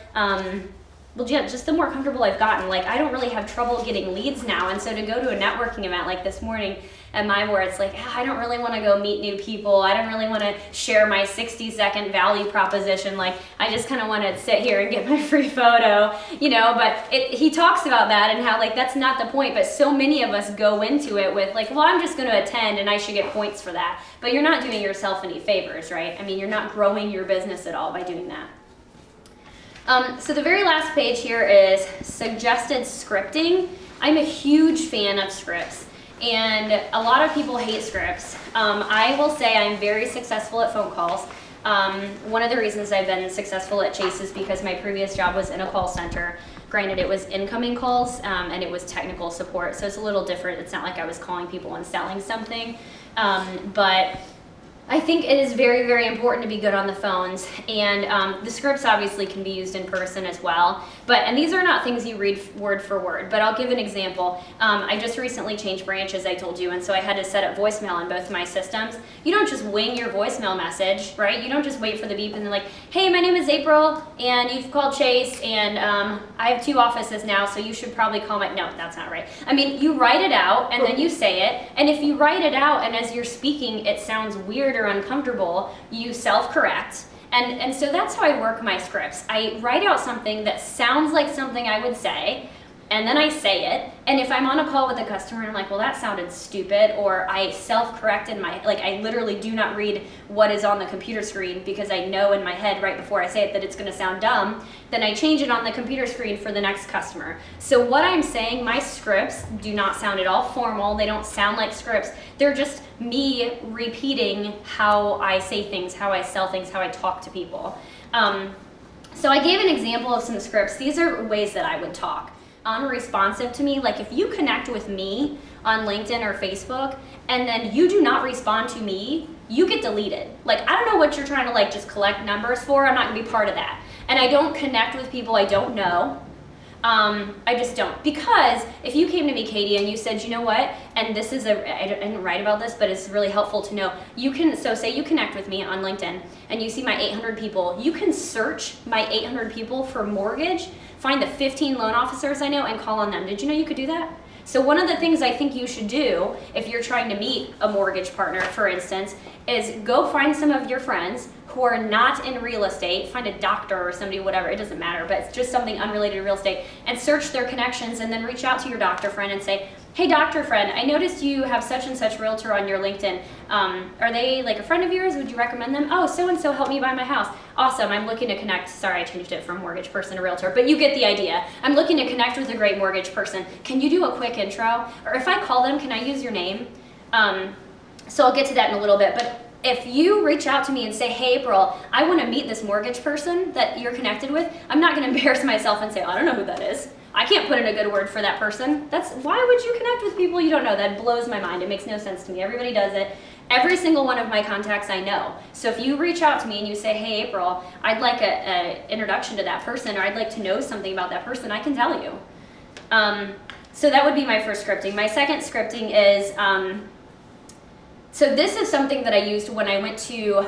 just the more comfortable I've gotten, like, I don't really have trouble getting leads now. And so to go to a networking event like this morning at my where it's like, I don't really want to go meet new people. I don't really want to share my 60-second value proposition. Like, I just kind of want to sit here and get my free photo, but he talks about that and how, like, that's not the point. But so many of us go into it with like, well, I'm just going to attend and I should get points for that. But you're not doing yourself any favors, right? I mean, you're not growing your business at all by doing that. So the very last page here is suggested scripting. I'm a huge fan of scripts, and a lot of people hate scripts. I will say I'm very successful at phone calls. One of the reasons I've been successful at Chase is because my previous job was in a call center. Granted, it was incoming calls and it was technical support, so it's a little different. It's not like I was calling people and selling something, but I think it is very, very important to be good on the phones, and the scripts obviously can be used in person as well, and these are not things you read word for word, but I'll give an example. I just recently changed branches, I told you, and so I had to set up voicemail on both my systems. You don't just wing your voicemail message, right? You don't just wait for the beep and then like, hey, my name is April, and you've called Chase, and I have 2 offices now, so you should probably call my, no, that's not right. I mean, you write it out, and then you say it, and if you write it out, and as you're speaking, it sounds weird or uncomfortable, you self-correct. And so that's how I work my scripts. I write out something that sounds like something I would say, and then I say it. And if I'm on a call with a customer and I'm like, well, that sounded stupid, or I self-correct in my, like, I literally do not read what is on the computer screen because I know in my head right before I say it that it's gonna sound dumb, then I change it on the computer screen for the next customer. So what I'm saying, my scripts do not sound at all formal. They don't sound like scripts. They're just me repeating how I say things, how I sell things, how I talk to people. So I gave an example of some scripts. These are ways that I would talk. Unresponsive to me, like if you connect with me on LinkedIn or Facebook and then you do not respond to me, you get deleted. Like, I don't know what you're trying to like just collect numbers for. I'm not gonna be part of that. And I don't connect with people I don't know. I just don't. Because if you came to me, Katie, and you said, you know what, and this is I didn't write about this, but it's really helpful to know. You can, so say you connect with me on LinkedIn and you see my 800 people, you can search my 800 people for mortgage, find the 15 loan officers I know and call on them. Did you know you could do that? So one of the things I think you should do if you're trying to meet a mortgage partner, for instance, is go find some of your friends who are not in real estate, find a doctor or somebody, whatever, it doesn't matter, but it's just something unrelated to real estate, and search their connections and then reach out to your doctor friend and say, hey doctor friend, I noticed you have such and such realtor on your LinkedIn. Are they like a friend of yours? Would you recommend them? Oh, so-and-so helped me buy my house. Awesome, I'm looking to connect. Sorry, I changed it from mortgage person to realtor, but you get the idea. I'm looking to connect with a great mortgage person. Can you do a quick intro? Or if I call them, can I use your name? So I'll get to that in a little bit, but if you reach out to me and say, hey April, I want to meet this mortgage person that you're connected with, I'm not going to embarrass myself and say, oh, I don't know who that is. I can't put in a good word for that person. Why would you connect with people you don't know? That blows my mind. It makes no sense to me. Everybody does it. Every single one of my contacts I know. So if you reach out to me and you say, hey April, I'd like an introduction to that person, or I'd like to know something about that person, I can tell you. So that would be my first scripting. My second scripting is, so this is something that I used when I went to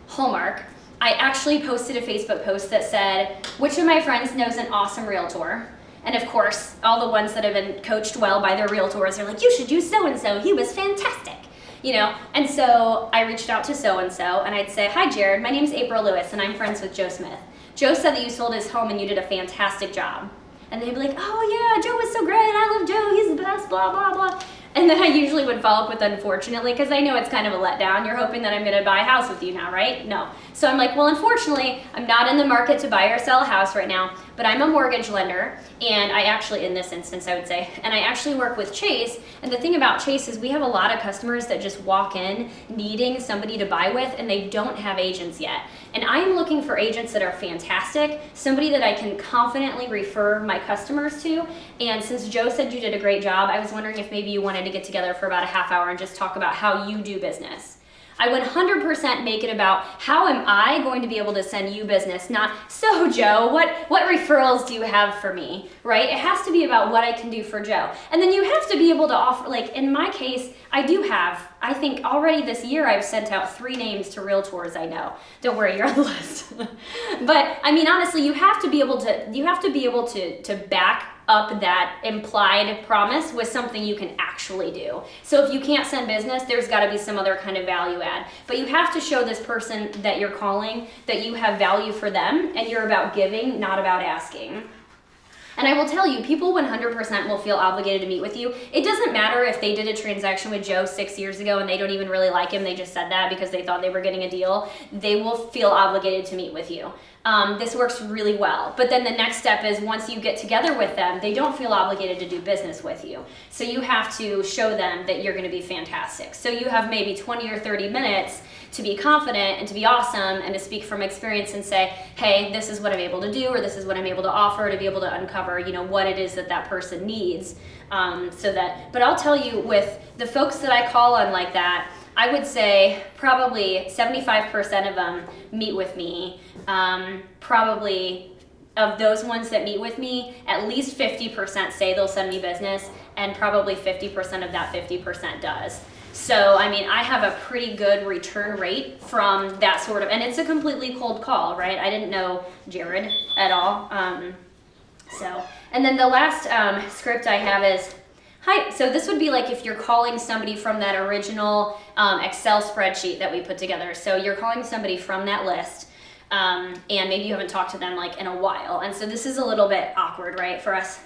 Hallmark. I actually posted a Facebook post that said, which of my friends knows an awesome realtor? And of course, all the ones that have been coached well by their realtors are like, you should use so-and-so, he was fantastic. And so I reached out to so-and-so and I'd say, hi Jared, my name's April Lewis and I'm friends with Joe Smith. Joe said that you sold his home and you did a fantastic job. And they'd be like, oh yeah, Joe was so great, I love Joe, he's the best, blah, blah, blah. And then I usually would follow up with unfortunately, because I know it's kind of a letdown. You're hoping that I'm going to buy a house with you now, right? No. So I'm like, well, unfortunately, I'm not in the market to buy or sell a house right now, but I'm a mortgage lender. And I actually, in this instance, I would say, and I actually work with Chase. And the thing about Chase is we have a lot of customers that just walk in needing somebody to buy with, and they don't have agents yet. And I am looking for agents that are fantastic, somebody that I can confidently refer my customers to. And since Joe said you did a great job, I was wondering if maybe you wanted to get together for about a half hour and just talk about how you do business. I would 100% make it about how am I going to be able to send you business, not, so Joe, what referrals do you have for me, right? It has to be about what I can do for Joe. And then you have to be able to offer, like in my case, I think already this year I've sent out 3 names to realtors I know. Don't worry, you're on the list. But I mean, honestly, you have to be able to back up that implied promise with something you can actually do. So if you can't send business, there's got to be some other kind of value add. But you have to show this person that you're calling that you have value for them and you're about giving, not about asking. And I will tell you, people 100% will feel obligated to meet with you. It doesn't matter if they did a transaction with Joe 6 years ago and they don't even really like him, they just said that because they thought they were getting a deal. They will feel obligated to meet with you. This works really well. But then the next step is once you get together with them, they don't feel obligated to do business with you. So you have to show them that you're going to be fantastic. So you have maybe 20 or 30 minutes to be confident and to be awesome and to speak from experience and say, hey, this is what I'm able to do, or this is what I'm able to offer, to be able to uncover, what it is that person needs. But I'll tell you, with the folks that I call on like that, I would say probably 75% of them meet with me. Probably of those ones that meet with me, at least 50% say they'll send me business, and probably 50% of that 50% does. So, I mean, I have a pretty good return rate from that sort of, and it's a completely cold call, right? I didn't know Jared at all. And then the last script I have is, hi, so this would be like if you're calling somebody from that original Excel spreadsheet that we put together. So you're calling somebody from that list, and maybe you haven't talked to them like in a while. And so this is a little bit awkward, right, for us.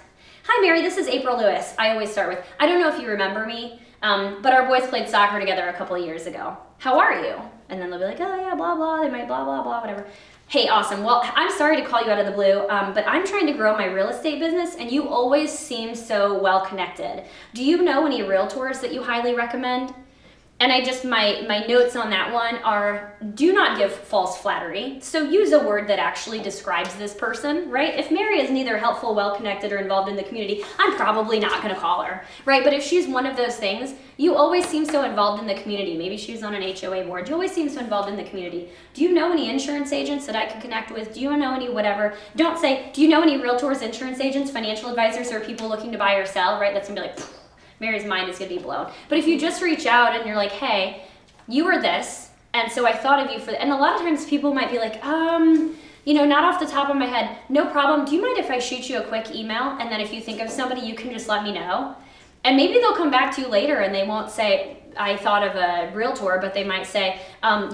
Hi, Mary, this is April Lewis. I always start with, I don't know if you remember me, but our boys played soccer together a couple of years ago. How are you? And then they'll be like, oh yeah, blah, blah. They might blah, blah, blah, whatever. Hey, awesome. Well, I'm sorry to call you out of the blue, but I'm trying to grow my real estate business, and you always seem so well connected. Do you know any realtors that you highly recommend? And my notes on that one are, do not give false flattery. So use a word that actually describes this person, right? If Mary is neither helpful, well-connected, or involved in the community, I'm probably not gonna call her, right? But if she's one of those things, you always seem so involved in the community. Maybe she's on an HOA board. You always seem so involved in the community. Do you know any insurance agents that I can connect with? Do you know any whatever? Don't say, do you know any realtors, insurance agents, financial advisors, or people looking to buy or sell, right? That's gonna be like, Mary's mind is gonna be blown. But if you just reach out and you're like, hey, you were this, and so I thought of you for that. And a lot of times people might be like, not off the top of my head, no problem. Do you mind if I shoot you a quick email? And then if you think of somebody, you can just let me know. And maybe they'll come back to you later and they won't say, I thought of a realtor, but they might say,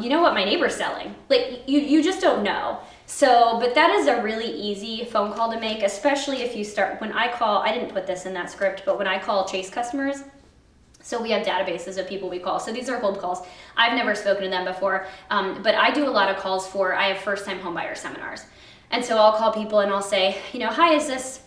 you know what my neighbor's selling? Like, you just don't know. So, but that is a really easy phone call to make, especially if you start, when I call, I didn't put this in that script, but when I call Chase customers, so we have databases of people we call. So these are cold calls. I've never spoken to them before, but I do a lot of calls I have first-time homebuyer seminars. And so I'll call people and I'll say, hi, is this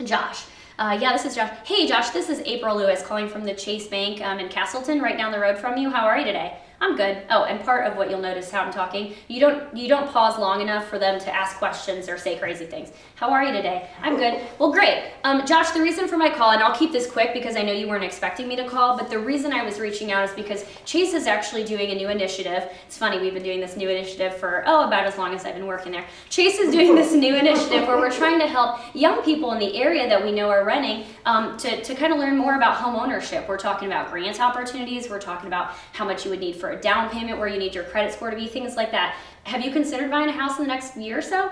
Josh? Yeah, this is Josh. Hey, Josh, this is April Lewis calling from the Chase Bank in Castleton, right down the road from you. How are you today? I'm good. Oh, and part of what you'll notice how I'm talking, you don't pause long enough for them to ask questions or say crazy things. How are you today? I'm good. Well, great. Josh, the reason for my call, and I'll keep this quick because I know you weren't expecting me to call, but the reason I was reaching out is because Chase is actually doing a new initiative. It's funny, we've been doing this new initiative for, about as long as I've been working there. Chase is doing this new initiative where we're trying to help young people in the area that we know are renting to kind of learn more about home ownership. We're talking about grant opportunities. We're talking about how much you would need for a down payment, where you need your credit score to be, things like that. Have you considered buying a house in the next year or so?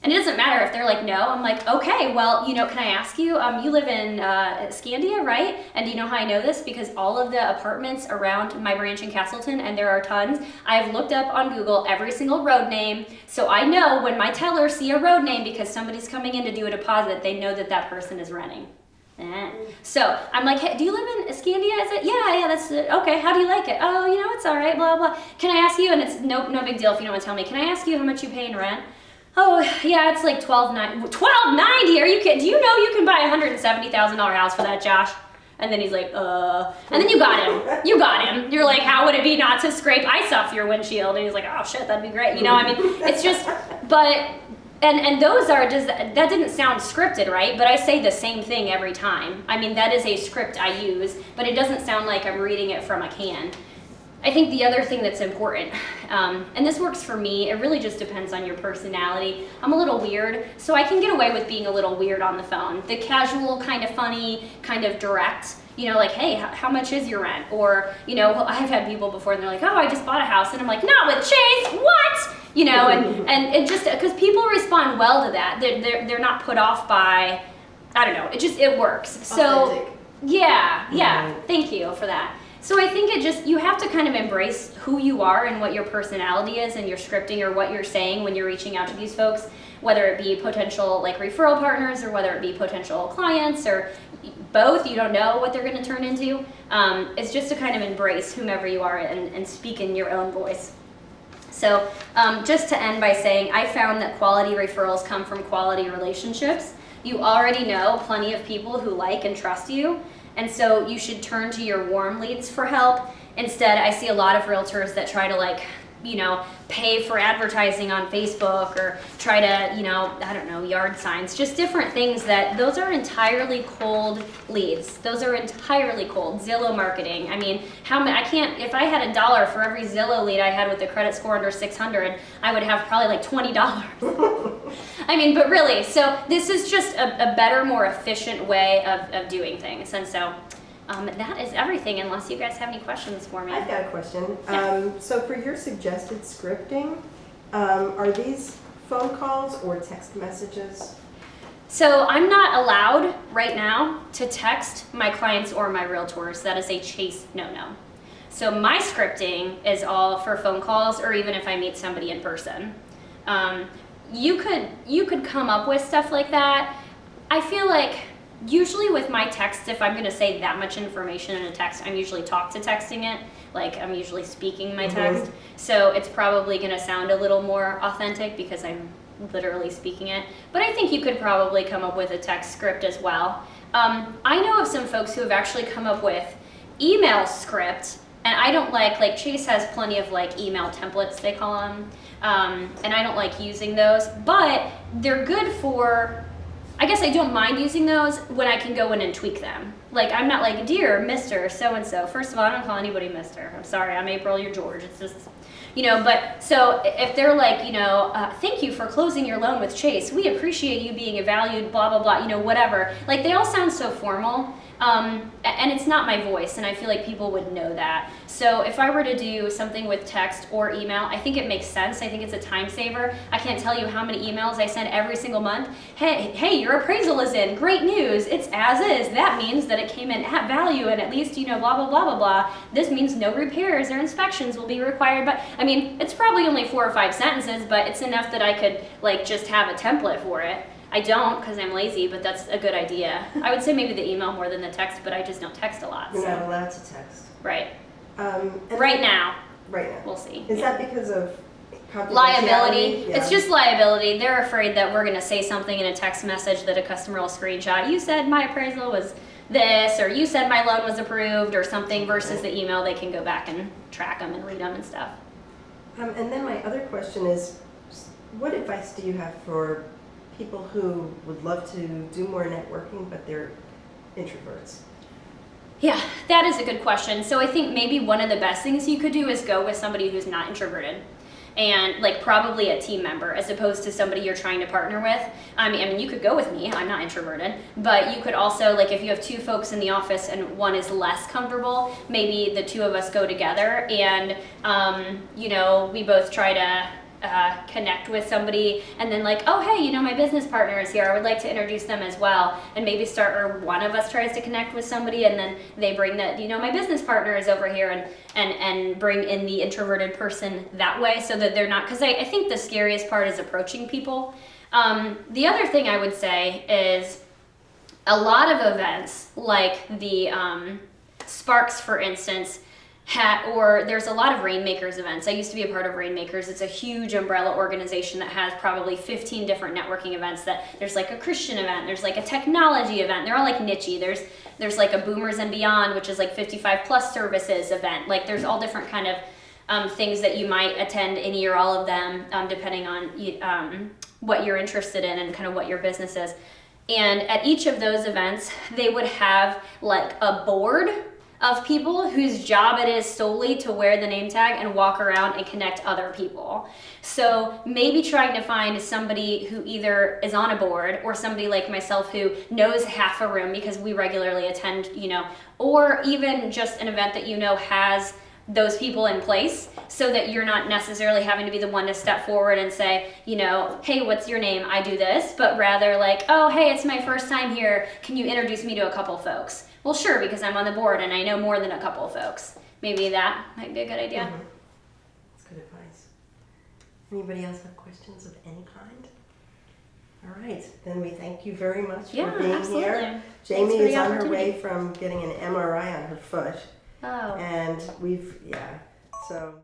And it doesn't matter if they're like, no. I'm like, okay, well, can I ask you, you live in Scandia, right? And do you know how I know this? Because all of the apartments around my branch in Castleton, and there are tons, I've looked up on Google every single road name. So I know when my tellers see a road name because somebody's coming in to do a deposit, they know that person is renting. So I'm like, hey, do you live in Escandia? Is it? Yeah, that's it. Okay, how do you like it? Oh, it's all right, blah, blah. Can I ask you, and it's no big deal if you don't want to tell me, can I ask you how much you pay in rent? Oh, yeah, it's like $12.90. $12.90? Are you kidding? Do you know you can buy a $170,000 house for that, Josh? And then he's like, and then you got him. You're like, how would it be not to scrape ice off your windshield? And he's like, oh shit, that'd be great. It's just, but, and those are just, that didn't sound scripted, right? But I say the same thing every time. That is a script I use, but it doesn't sound like I'm reading it from a can. I think the other thing that's important, and this works for me, it really just depends on your personality. I'm a little weird, so I can get away with being a little weird on the phone. The casual, kind of funny, kind of direct, like, hey, how much is your rent? Or, I've had people before and they're like, oh, I just bought a house. And I'm like, not with Chase, what? And it just, because people respond well to that. They're not put off by, I don't know, it works. So, Authentic. yeah, thank you for that. So I think you have to kind of embrace who you are and what your personality is and your scripting or what you're saying when you're reaching out to these folks, whether it be potential like referral partners or whether it be potential clients or both. You don't know what they're going to turn into. It's just to kind of embrace whomever you are and speak in your own voice. So just to end by saying, I found that quality referrals come from quality relationships. You already know plenty of people who like and trust you. And so you should turn to your warm leads for help. Instead, I see a lot of realtors that try to pay for advertising on Facebook or try to, yard signs, just different things those are entirely cold leads. Those are entirely cold. Zillow marketing. If I had $1 for every Zillow lead I had with a credit score under 600, I would have probably like $20. But really, so this is just a better, more efficient way of doing things. And so that is everything, unless you guys have any questions for me. I've got a question. Yeah. So for your suggested scripting, are these phone calls or text messages? So I'm not allowed right now to text my clients or my realtors. That is a Chase no-no. So my scripting is all for phone calls or even if I meet somebody in person. You could come up with stuff like that. I feel like usually with my texts, if I'm going to say that much information in a text, I'm usually talk to texting it. Like I'm usually speaking my text. So it's probably going to sound a little more authentic because I'm literally speaking it. But I think you could probably come up with a text script as well. I know of some folks who have actually come up with email script, and I don't like Chase has plenty of email templates, they call them. And I don't like using those, but they're good for, I guess I don't mind using those when I can go in and tweak them. I'm not like, dear Mr. So-and-so. First of all, I don't call anybody Mr. I'm sorry, I'm April, you're George. It's just, but so if they're thank you for closing your loan with Chase. We appreciate you being a valued blah, blah, blah, whatever. They all sound so formal. And it's not my voice, and I feel like people would know that. So if I were to do something with text or email, I think it makes sense. I think it's a time saver. I can't tell you how many emails I send every single month. Hey, your appraisal is in. Great news. It's as is. That means that it came in at value, and at least, blah, blah, blah, blah, blah. This means no repairs or inspections will be required. But, it's probably only 4 or 5 sentences, but it's enough that I could, just have a template for it. I don't because I'm lazy, but that's a good idea. I would say maybe the email more than the text, but I just don't text a lot. You're So. not allowed to text. Right. And Right now. Right now. We'll see. Is that because of confidentiality? Liability. Yeah. It's just liability. They're afraid that we're going to say something in a text message that a customer will screenshot. You said my appraisal was this, or you said my loan was approved, or something, versus the email. They can go back and track them and read them and stuff. And then my other question is, what advice do you have for people who would love to do more networking, but they're introverts? Yeah, that is a good question. So I think maybe one of the best things you could do is go with somebody who's not introverted. And probably a team member as opposed to somebody you're trying to partner with. I mean, you could go with me, I'm not introverted, but you could also, if you have 2 folks in the office and one is less comfortable, maybe the 2 of us go together and, we both try to connect with somebody and then oh, hey, my business partner is here. I would like to introduce them as well. And maybe or one of us tries to connect with somebody and then they bring that, my business partner is over here and bring in the introverted person that way so that they're not, because I think the scariest part is approaching people. The other thing I would say is a lot of events, like the Sparks, for instance, or there's a lot of Rainmakers events. I used to be a part of Rainmakers. It's a huge umbrella organization that has probably 15 different networking events. That there's like a Christian event, there's like a technology event. They're all like niche-y. There's like a Boomers and Beyond, which is like 55 plus services event. Like there's all different kind of things that you might attend any or all of them, depending on what you're interested in and kind of what your business is. And at each of those events, they would have like a board of people whose job it is solely to wear the name tag and walk around and connect other people. So maybe trying to find somebody who either is on a board or somebody like myself who knows half a room because we regularly attend, or even just an event that has those people in place, so that you're not necessarily having to be the one to step forward and say, hey, what's your name? I do this, but rather like, oh, hey, it's my first time here. Can you introduce me to a couple folks? Well, sure, because I'm on the board and I know more than a couple folks. Maybe that might be a good idea. Mm-hmm. That's good advice. Anybody else have questions of any kind? All right, then we thank you very much for being absolutely. here. Thanks Jamie for the is on her opportunity. way from getting an MRI on her foot. Oh. And so